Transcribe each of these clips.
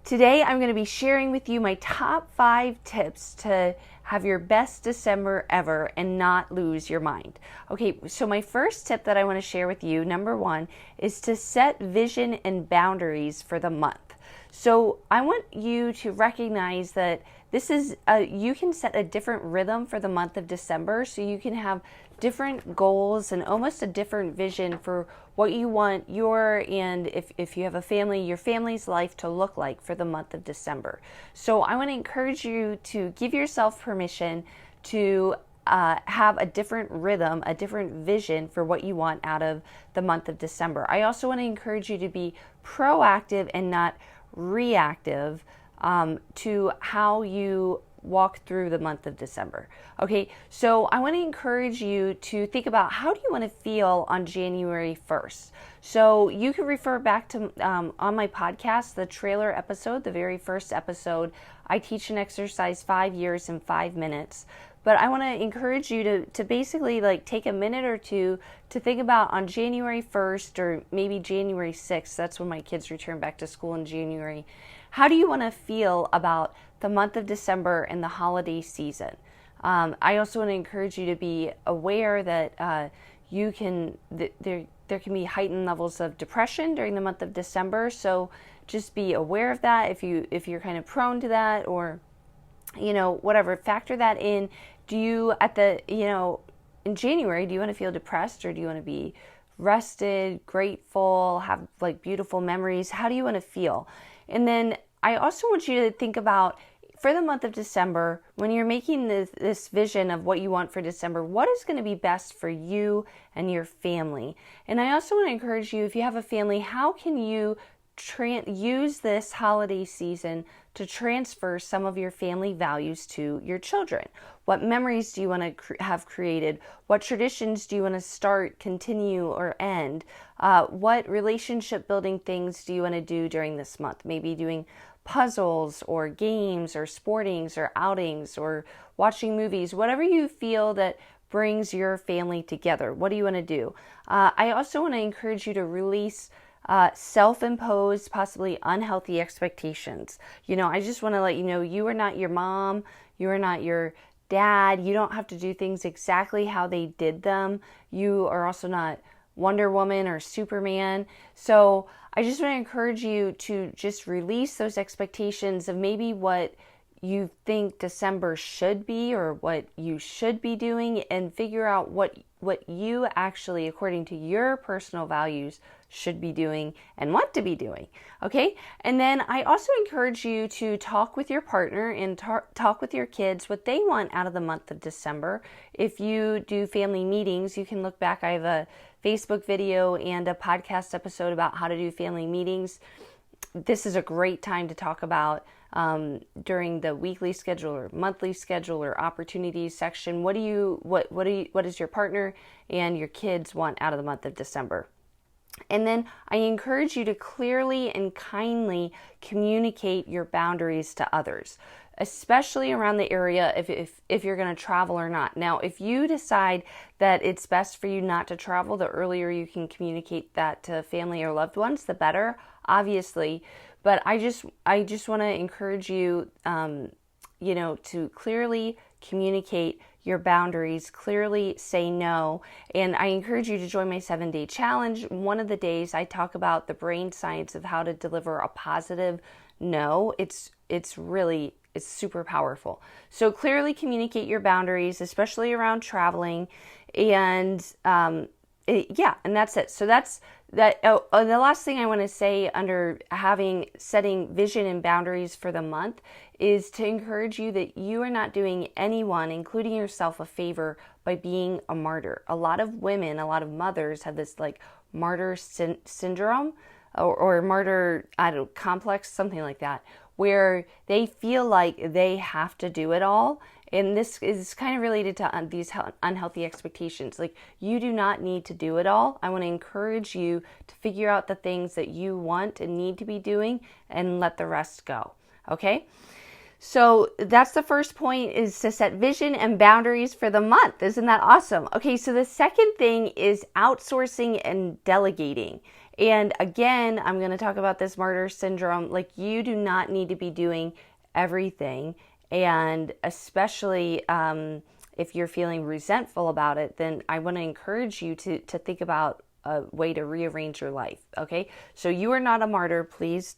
Today I'm going to be sharing with you my top 5 tips to have your best December ever and not lose your mind. Okay, so my first tip that I want to share with you, number 1, is to set vision and boundaries for the month. So I want you to recognize that you can set a different rhythm for the month of December, so you can have different goals and almost a different vision for what you want and if you have a family, your family's life to look like for the month of December. So I want to encourage you to give yourself permission to have a different rhythm, a different vision for what you want out of the month of December. I also want to encourage you to be proactive and not reactive to how you walk through the month of December. Okay, so I want to encourage you to think about, how do you want to feel on January 1st? So you can refer back to on my podcast, the trailer episode, the very first episode. I teach an exercise 5 years in 5 minutes. But I want to encourage you to basically take a minute or two to think about on January 1st or maybe January 6th. That's when my kids return back to school in January. How do you want to feel about the month of December and the holiday season? I also want to encourage you to be aware that there can be heightened levels of depression during the month of December. So just be aware of that if you're kind of prone to that, or whatever, factor that in. Do you in January, do you want to feel depressed, or do you want to be rested, grateful, have beautiful memories? How do you want to feel? And then I also want you to think about, for the month of December, when you're making this vision of what you want for December, what is going to be best for you and your family? And I also want to encourage you, if you have a family, how can you use this holiday season to transfer some of your family values to your children? What memories do you want to have created? What traditions do you want to start, continue, or end? What relationship building things do you want to do during this month? Maybe doing puzzles or games or sportings or outings or watching movies, whatever you feel that brings your family together. What do you want to do? I also want to encourage you to release self-imposed, possibly unhealthy expectations. I just want to let you know, you are not your mom, you are not your dad, you don't have to do things exactly how they did them. You are also not Wonder Woman or Superman. So I just want to encourage you to just release those expectations of maybe what you think December should be or what you should be doing, and figure out what you actually, according to your personal values, should be doing and want to be doing. Okay? And then I also encourage you to talk with your partner and talk with your kids what they want out of the month of December. If you do family meetings, you can look back. I have a Facebook video and a podcast episode about how to do family meetings. This is a great time to talk about during the weekly schedule or monthly schedule or opportunities section. What does your partner and your kids want out of the month of December? And then I encourage you to clearly and kindly communicate your boundaries to others, especially around the area if you're going to travel or not. Now, if you decide that it's best for you not to travel, the earlier you can communicate that to family or loved ones, the better, obviously. But I just want to encourage you, to clearly communicate your boundaries, clearly say no. And I encourage you to join my 7-day challenge. One of the days I talk about the brain science of how to deliver a positive no. It's super powerful. So clearly communicate your boundaries, especially around traveling. And and that's it. So that's that. The last thing I want to say under setting vision and boundaries for the month is to encourage you that you are not doing anyone, including yourself, a favor by being a martyr. A lot of women, a lot of mothers have this martyr syndrome or martyr, complex, something like that, where they feel like they have to do it all. And this is kind of related to these unhealthy expectations. You do not need to do it all. I want to encourage you to figure out the things that you want and need to be doing and let the rest go. Okay? So that's the first point, is to set vision and boundaries for the month. Isn't that awesome? Okay, so the second thing is outsourcing and delegating. And again, I'm going to talk about this martyr syndrome. Like, you do not need to be doing everything. And especially if you're feeling resentful about it, then I want to encourage you to think about a way to rearrange your life. Okay. So you are not a martyr. Please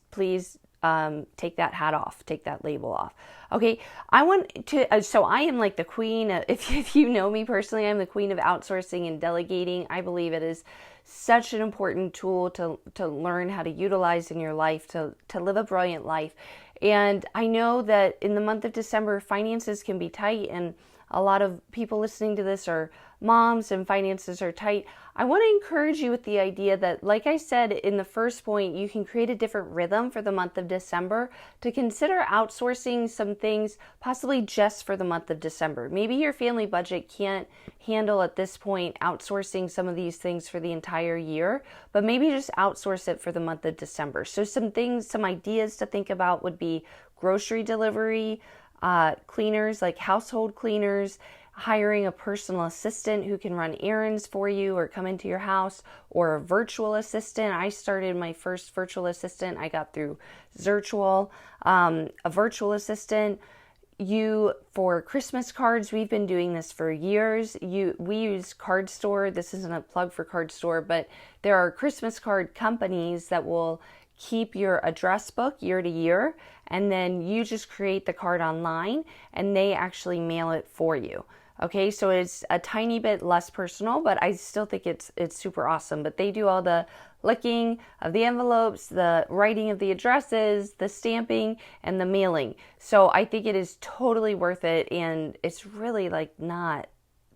take that hat off, take that label off. Okay. I want to, so I am like the queen of, if you know me personally, I'm the queen of outsourcing and delegating. I believe it is such an important tool to learn how to utilize in your life, to live a brilliant life. And I know that in the month of December, finances can be tight, and a lot of people listening to this are moms and finances are tight. I want to encourage you with the idea that, like I said in the first point, you can create a different rhythm for the month of December, to consider outsourcing some things possibly just for the month of December. Maybe your family budget can't handle at this point outsourcing some of these things for the entire year, but maybe just outsource it for the month of December. So some things, some ideas to think about would be grocery delivery, cleaners, like household cleaners, hiring a personal assistant who can run errands for you or come into your house, or a virtual assistant. I started my first virtual assistant, I got through Zirtual. A virtual assistant. For Christmas cards, we've been doing this for years. We use Card Store. This isn't a plug for Card Store, but there are Christmas card companies that will keep your address book year to year, and then you just create the card online and they actually mail it for you. Okay, so it's a tiny bit less personal, but I still think it's super awesome. But they do all the licking of the envelopes, the writing of the addresses, the stamping, and the mailing. So I think it is totally worth it, and it's really like not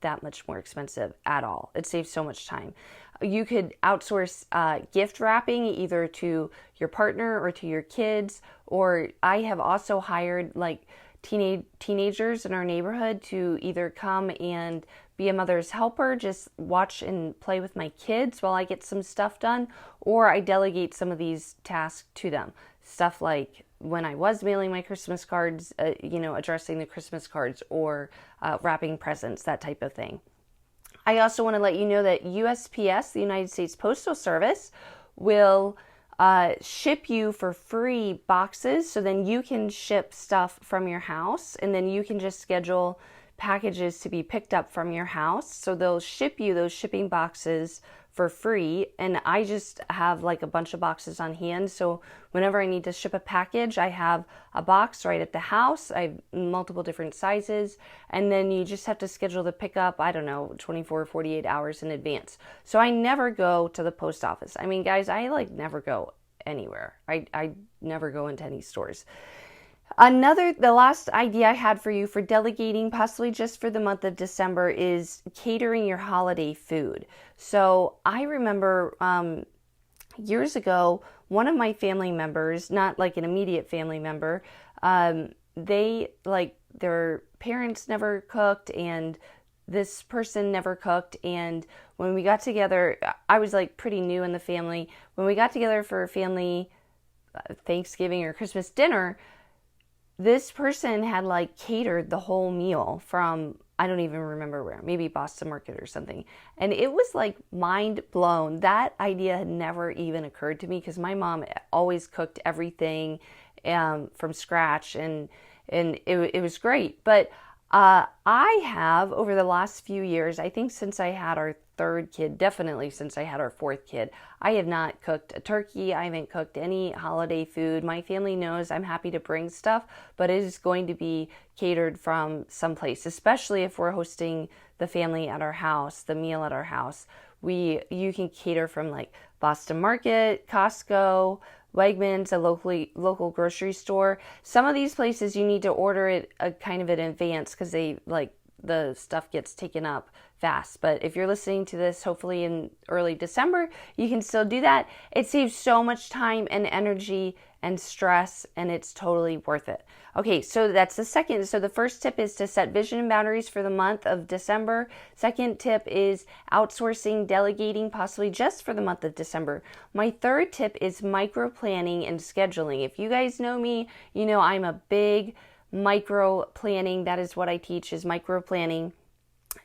that much more expensive at all. It saves so much time. You could outsource gift wrapping either to your partner or to your kids, or I have also hired like teenagers in our neighborhood to either come and be a mother's helper, just watch and play with my kids while I get some stuff done, or I delegate some of these tasks to them. Stuff like when I was mailing my Christmas cards, addressing the Christmas cards, or wrapping presents, that type of thing. I also want to let you know that USPS, the United States Postal Service, will ship you for free boxes, so then you can ship stuff from your house, and then you can just schedule packages to be picked up from your house. So they'll ship you those shipping boxes for free, and I just have like a bunch of boxes on hand, so whenever I need to ship a package, I have a box right at the house. I have multiple different sizes, and then you just have to schedule the pickup, 24 or 48 hours in advance. So I never go to the post office. I mean, guys, I like never go anywhere. I never go into any stores. The last idea I had for you for delegating, possibly just for the month of December, is catering your holiday food. So I remember years ago, one of my family members, not like an immediate family member, their parents never cooked, and this person never cooked. And when we got together, I was like pretty new in the family. When we got together for a family Thanksgiving or Christmas dinner, this person had like catered the whole meal from, I don't even remember where, maybe Boston Market or something. And it was like mind blown. That idea had never even occurred to me, because my mom always cooked everything from scratch, and it was great. But I have, over the last few years, I think since I had our third kid, definitely since I had our fourth kid, I have not cooked a turkey. I haven't cooked any holiday food. My family knows I'm happy to bring stuff, but it is going to be catered from someplace, especially if we're hosting the family at our house, the meal at our house. You can cater from like Boston Market, Costco, Wegmans, a local grocery store. Some of these places you need to order it kind of in advance, because the stuff gets taken up fast. But if you're listening to this, hopefully in early December, you can still do that. It saves so much time and energy and stress, and it's totally worth it. Okay, so that's the second. So the first tip is to set vision and boundaries for the month of December. Second tip is outsourcing, delegating, possibly just for the month of December. My third tip is micro planning and scheduling. If you guys know me, you know I'm a big micro planning. That is what I teach, is micro planning.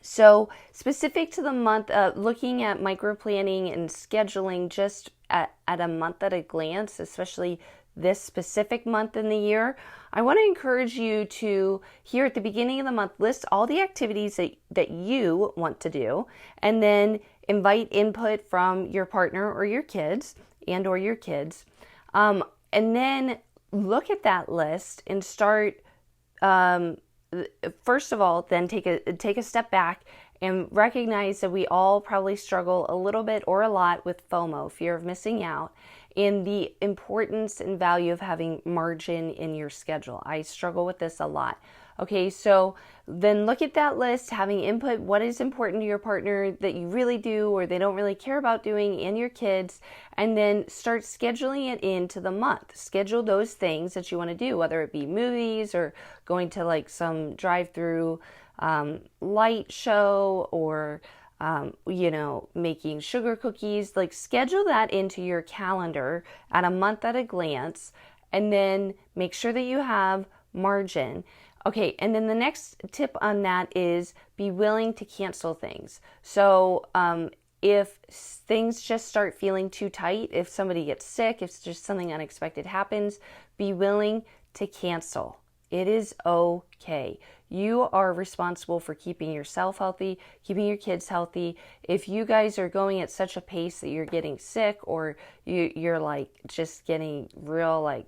So specific to the month, looking at micro planning and scheduling just at a month at a glance, especially this specific month in the year, I want to encourage you to, here at the beginning of the month, list all the activities that you want to do, and then invite input from your partner or your kids or your kids. And then look at that list and start, first of all, then take a step back and recognize that we all probably struggle a little bit or a lot with FOMO, fear of missing out, and the importance and value of having margin in your schedule. I struggle with this a lot. Okay, so then look at that list, having input, what is important to your partner that you really do or they don't really care about doing, and your kids, and then start scheduling it into the month. Schedule those things that you want to do, whether it be movies or going to like some drive-through light show or making sugar cookies. Like, schedule that into your calendar at a month at a glance, and then make sure that you have margin. Okay, and then the next tip on that is be willing to cancel things. So if things just start feeling too tight, if somebody gets sick, if just something unexpected happens, be willing to cancel. It is okay. You are responsible for keeping yourself healthy, keeping your kids healthy. If you guys are going at such a pace that you're getting sick, or you're like just getting real like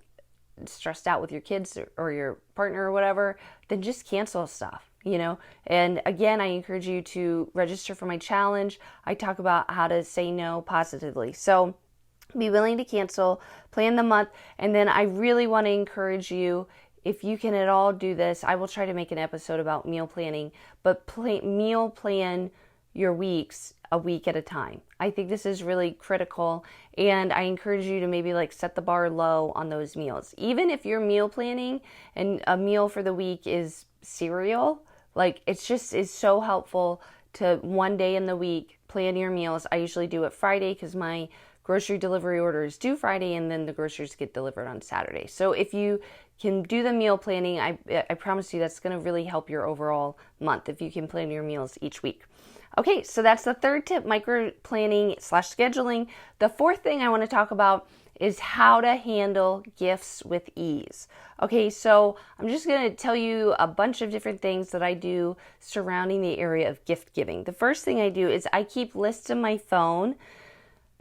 stressed out with your kids or your partner or whatever, then just cancel stuff, And again, I encourage you to register for my challenge. I talk about how to say no positively. So be willing to cancel, plan the month, and then I really want to encourage you, if you can at all do this, I will try to make an episode about meal planning, but meal plan your weeks a week at a time. I think this is really critical, and I encourage you to maybe like set the bar low on those meals. Even if you're meal planning and a meal for the week is cereal, like it's so helpful to one day in the week plan your meals. I usually do it Friday because my grocery delivery order is due Friday, and then the groceries get delivered on Saturday. So if you can do the meal planning, I promise you that's going to really help your overall month if you can plan your meals each week. Okay, so that's the third tip, micro planning / scheduling. The fourth thing I want to talk about is how to handle gifts with ease. Okay, so I'm just going to tell you a bunch of different things that I do surrounding the area of gift giving. The first thing I do is I keep lists in my phone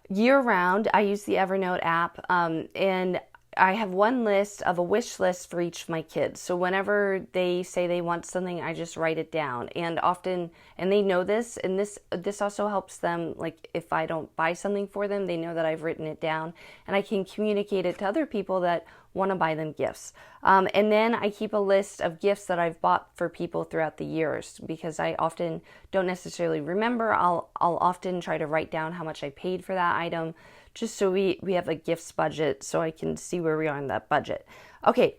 year round. I use the Evernote app, and I have one list of a wish list for each of my kids. So whenever they say they want something, I just write it down. And often, and they know this, and this also helps them, like if I don't buy something for them, they know that I've written it down, and I can communicate it to other people that want to buy them gifts. And then I keep a list of gifts that I've bought for people throughout the years, because I often don't necessarily remember. I'll often try to write down how much I paid for that item, just so we have a gifts budget, so I can see where we are in that budget. Okay,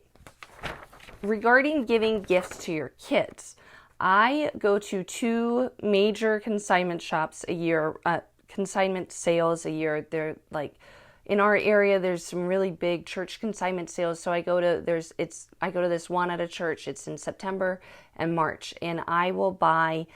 regarding giving gifts to your kids, I go to 2 major consignment shops a year, consignment sales a year. They're like, in our area, there's some really big church consignment sales. So I go to this one at a church. It's in September and March, and I will buy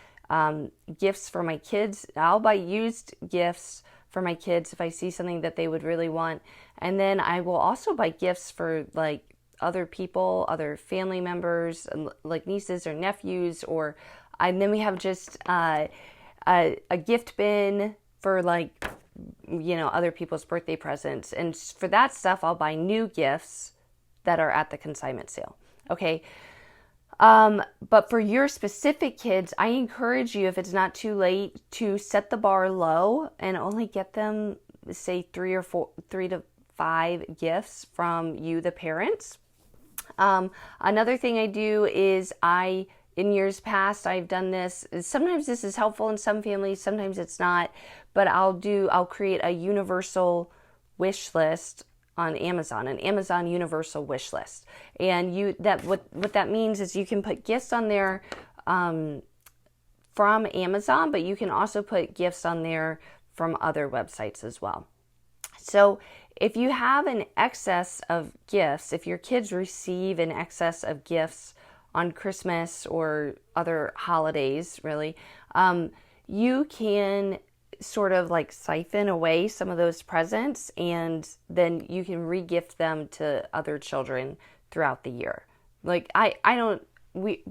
gifts for my kids. I'll buy used gifts for my kids if I see something that they would really want. And then I will also buy gifts for like other people, other family members, like nieces or nephews, and then we have just a gift bin for like, other people's birthday presents. And for that stuff, I'll buy new gifts that are at the consignment sale. Okay. But for your specific kids, I encourage you, if it's not too late, to set the bar low and only get them, say, 3 to 5 gifts from you, the parents. Another thing I do is in years past, I've done this. Sometimes this is helpful in some families, sometimes it's not, but I'll create a universal wish list on Amazon, an Amazon universal wish list. And what that means is you can put gifts on there from Amazon, but you can also put gifts on there from other websites as well. So if you have an excess of gifts, if your kids receive an excess of gifts on Christmas or other holidays, really, you can sort of like siphon away some of those presents, and then you can re-gift them to other children throughout the year. Like I don't we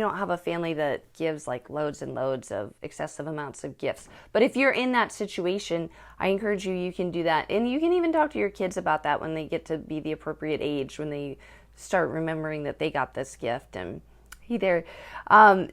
don't have a family that gives like loads and loads of excessive amounts of gifts. But if you're in that situation, I encourage you, you can do that. And you can even talk to your kids about that when they get to be the appropriate age, when they start remembering that they got this gift. And hey there.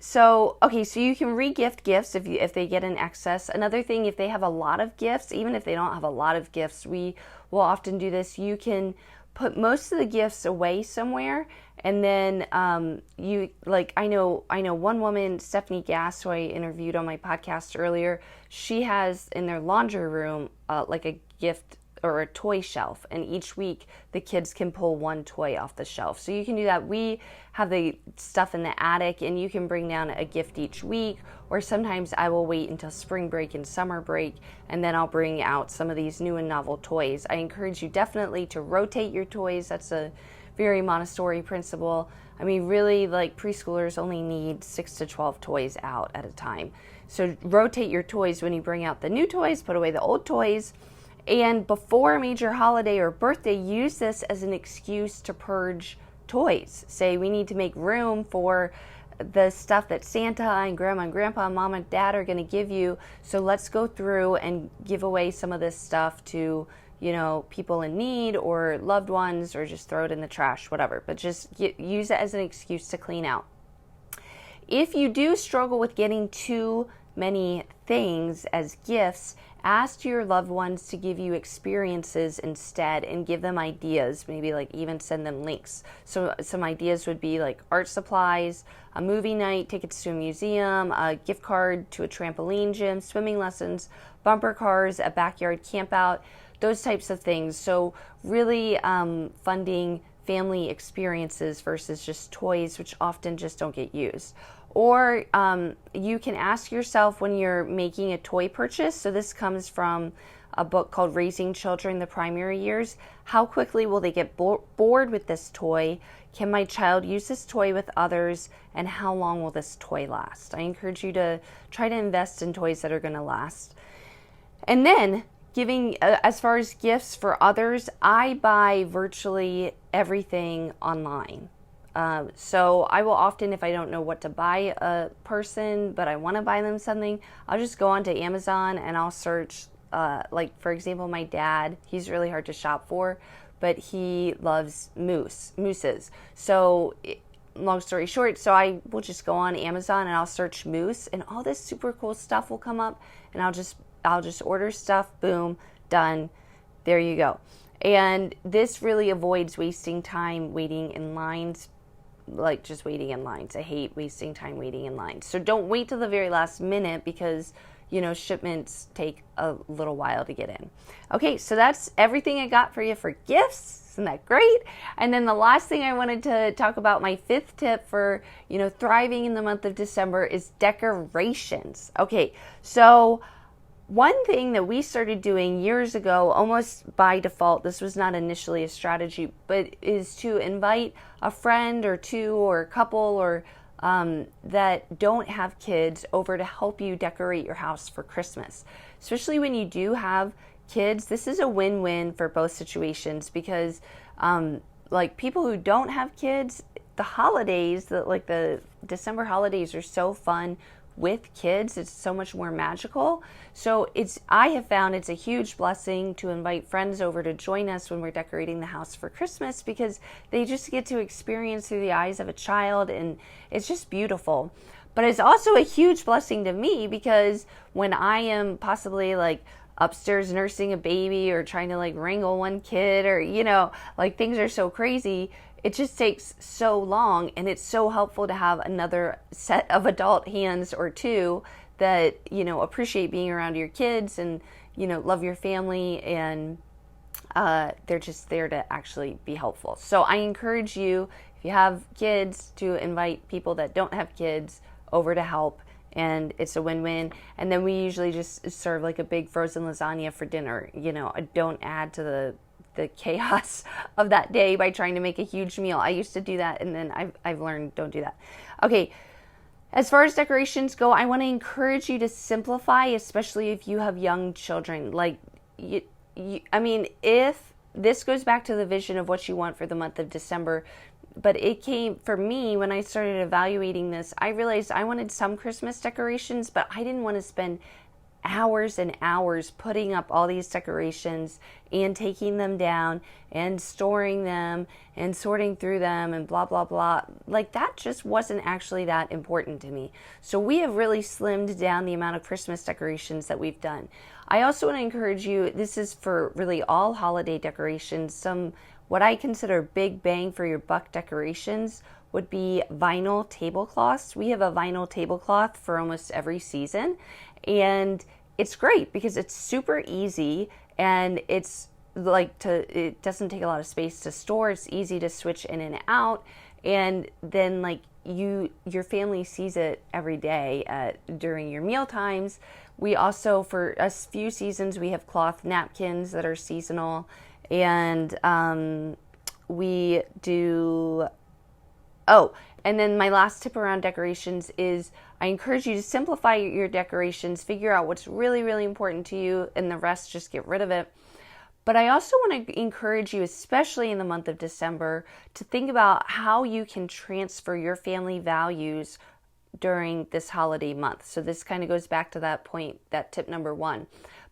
So you can re-gift gifts if they get in excess. Another thing, if they have a lot of gifts, even if they don't have a lot of gifts, we will often do this. You can put most of the gifts away somewhere, and then I know one woman, Stephanie Gass, who I interviewed on my podcast earlier, she has in their laundry room like a gift or a toy shelf, and each week the kids can pull one toy off the shelf. So you can do that. We have the stuff in the attic, and you can bring down a gift each week, or sometimes I will wait until spring break and summer break, and then I'll bring out some of these new and novel toys. I encourage you definitely to rotate your toys. That's a very Montessori principle. I mean, really, like, preschoolers only need 6 to 12 toys out at a time. So rotate your toys. When you bring out the new toys, put away the old toys. And before a major holiday or birthday, use this as an excuse to purge toys. Say, we need to make room for the stuff that Santa and Grandma and Grandpa and Mom and Dad are going to give you. So let's go through and give away some of this stuff to, people in need or loved ones, or just throw it in the trash, whatever. But just use it as an excuse to clean out. If you do struggle with getting too many things as gifts, ask your loved ones to give you experiences instead and give them ideas, maybe like even send them links. So some ideas would be like art supplies, a movie night, tickets to a museum, a gift card to a trampoline gym, swimming lessons, bumper cars, a backyard campout, those types of things. So really funding family experiences versus just toys, which often just don't get used. Or you can ask yourself when you're making a toy purchase, so this comes from a book called Raising Children the Primary Years, how quickly will they get bored with this toy? Can my child use this toy with others? And how long will this toy last? I encourage you to try to invest in toys that are going to last. And then giving, as far as gifts for others, I buy virtually everything online. So I will often, if I don't know what to buy a person, but I want to buy them something, I'll just go onto Amazon and I'll search, like for example, my dad, he's really hard to shop for, but he loves mooses. So long story short, so I will just go on Amazon and I'll search moose, and all this super cool stuff will come up, and I'll just order stuff, boom, done, there you go. And this really avoids wasting time waiting in lines, like just waiting in lines. I hate wasting time waiting in lines. So don't wait till the very last minute, because shipments take a little while to get in. Okay, so that's everything I got for you for gifts. Isn't that great? And then the last thing I wanted to talk about, my fifth tip for thriving in the month of December, is decorations. Okay, so one thing that we started doing years ago, almost by default, this was not initially a strategy, but is to invite a friend or two or a couple or that don't have kids over to help you decorate your house for Christmas. Especially when you do have kids, this is a win-win for both situations, because like people who don't have kids, the holidays, the December holidays are so fun with kids. It's so much more magical. So I have found it's a huge blessing to invite friends over to join us when we're decorating the house for Christmas, because they just get to experience through the eyes of a child, and it's just beautiful. But it's also a huge blessing to me, because when I am possibly like upstairs nursing a baby or trying to like wrangle one kid, or like things are so crazy, it just takes so long, and it's so helpful to have another set of adult hands or two that, appreciate being around your kids and, love your family, and they're just there to actually be helpful. So I encourage you, if you have kids, to invite people that don't have kids over to help, and it's a win-win. And then we usually just serve like a big frozen lasagna for dinner. I don't add to the chaos of that day by trying to make a huge meal. I used to do that, and then I've learned don't do that. Okay, As far as decorations go, I want to encourage you to simplify, especially if you have young children. If this goes back to the vision of what you want for the month of December, but it came for me when I started evaluating this. I realized I wanted some Christmas decorations, but I didn't want to spend hours and hours putting up all these decorations and taking them down and storing them and sorting through them and blah blah blah. Like, that just wasn't actually that important to me. So we have really slimmed down the amount of Christmas decorations that we've done. I also want to encourage you, this is for really all holiday decorations, some what I consider big bang for your buck decorations would be vinyl tablecloths. We have a vinyl tablecloth for almost every season, and it's great because it's super easy, and it doesn't take a lot of space to store. It's easy to switch in and out, and then your family sees it every day during your meal times. We also, for a few seasons, we have cloth napkins that are seasonal, and we do. Oh, and then my last tip around decorations is I encourage you to simplify your decorations, figure out what's really, really important to you, and the rest just get rid of it. But I also want to encourage you, especially in the month of December, to think about how you can transfer your family values during this holiday month. So this kind of goes back to that point, that tip number one.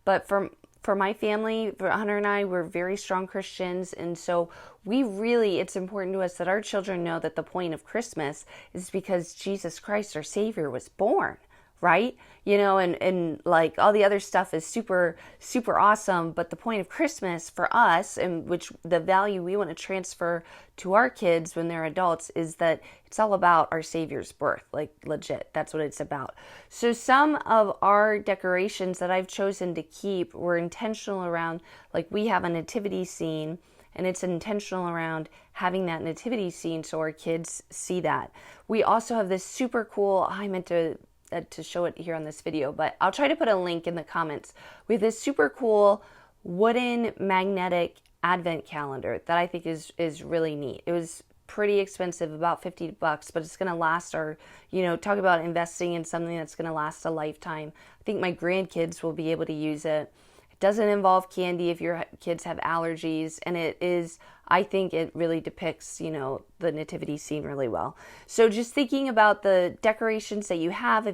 But for my family, for Hunter and I, we're very strong Christians, and so it's important to us that our children know that the point of Christmas is because Jesus Christ, our Savior, was born, right? And like all the other stuff is super, super awesome, but the point of Christmas for us, and which the value we want to transfer to our kids when they're adults, is that it's all about our Savior's birth, like legit. That's what it's about. So some of our decorations that I've chosen to keep were intentional around, like, we have a nativity scene, and it's intentional around having that nativity scene so our kids see that. We also have this super cool, I meant to show it here on this video, but I'll try to put a link in the comments. We have this super cool wooden magnetic advent calendar that I think is really neat. It was pretty expensive, about $50, but it's going to last talk about investing in something that's going to last a lifetime. I think my grandkids will be able to use it. It doesn't involve candy if your kids have allergies, and I think it really depicts, the nativity scene really well. So just thinking about the decorations that you have,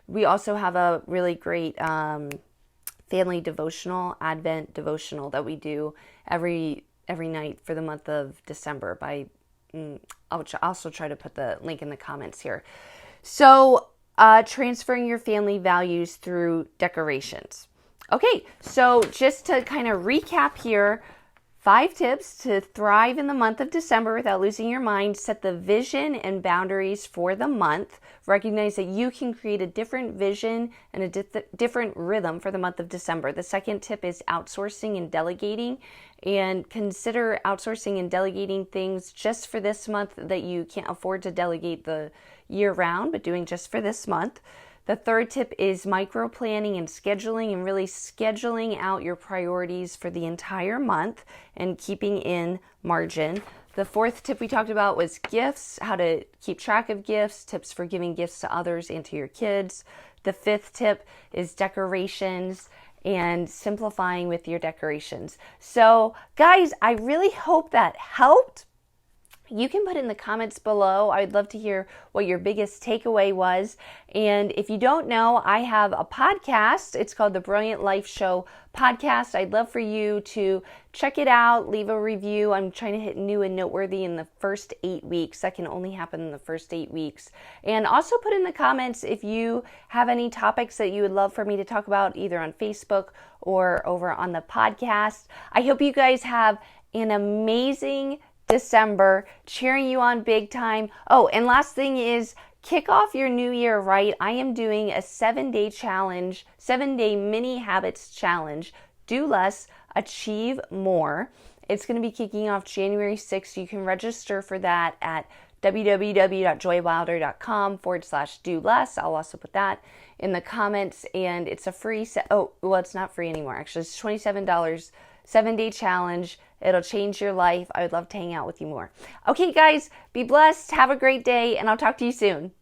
we also have a really great family devotional, Advent devotional that we do every night for the month of December. I'll also try to put the link in the comments here. So transferring your family values through decorations. Okay, so just to kind of recap here, 5 tips to thrive in the month of December without losing your mind. Set the vision and boundaries for the month. Recognize that you can create a different vision and a different rhythm for the month of December. The second tip is outsourcing and delegating. And consider outsourcing and delegating things just for this month that you can't afford to delegate the year round, but doing just for this month. The third tip is micro planning and scheduling, and really scheduling out your priorities for the entire month and keeping in margin. The fourth tip we talked about was gifts, how to keep track of gifts, tips for giving gifts to others and to your kids. The fifth tip is decorations and simplifying with your decorations. So guys, I really hope that helped. You can put in the comments below. I'd love to hear what your biggest takeaway was. And if you don't know, I have a podcast. It's called the Brilliant Life Show Podcast. I'd love for you to check it out, leave a review. I'm trying to hit new and noteworthy in the first 8 weeks. That can only happen in the first 8 weeks. And also put in the comments if you have any topics that you would love for me to talk about, either on Facebook or over on the podcast. I hope you guys have an amazing December, cheering you on big time. Oh, and last thing is, kick off your new year right. I am doing a 7-day challenge, 7-day mini habits challenge. Do less, achieve more. It's going to be kicking off January 6th. You can register for that at www.joywilder.com/do less. I'll also put that in the comments, and it's a free it's not free anymore. Actually, it's $27. 7-day challenge. It'll change your life. I would love to hang out with you more. Okay, guys, be blessed. Have a great day, and I'll talk to you soon.